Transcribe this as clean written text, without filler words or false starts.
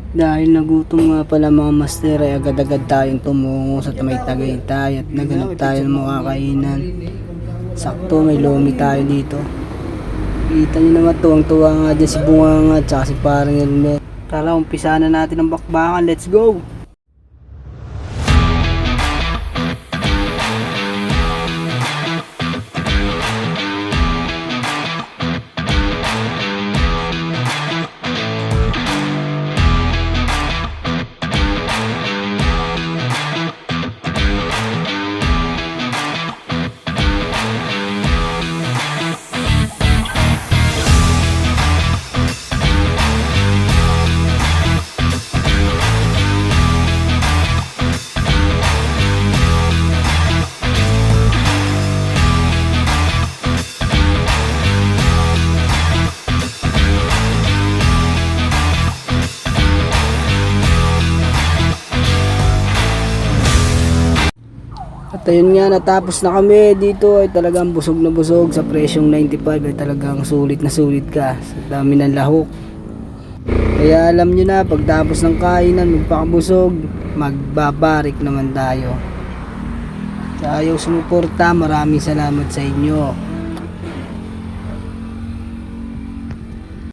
Dahil nagutom nga pala mga master ay agad-agad tayong tumungo sa May Tagaytay at naganap tayo ng mga kainan. Sakto may lomi tayo dito. Kita nyo naman tuwang-tuwa nga dyan si Bunganga at saka si Parang Elmer. Tara, umpisa na natin ang bakbakan. Let's go! At ayun nga, natapos na kami dito. Ay talagang busog na busog. Sa presyong 95 ay talagang sulit na sulit ka sa dami ng lahok. Kaya alam nyo na, pagtapos ng kainan magpakabusog, magbabarik naman tayo. Sa ayaw sumuporta, maraming salamat sa inyo.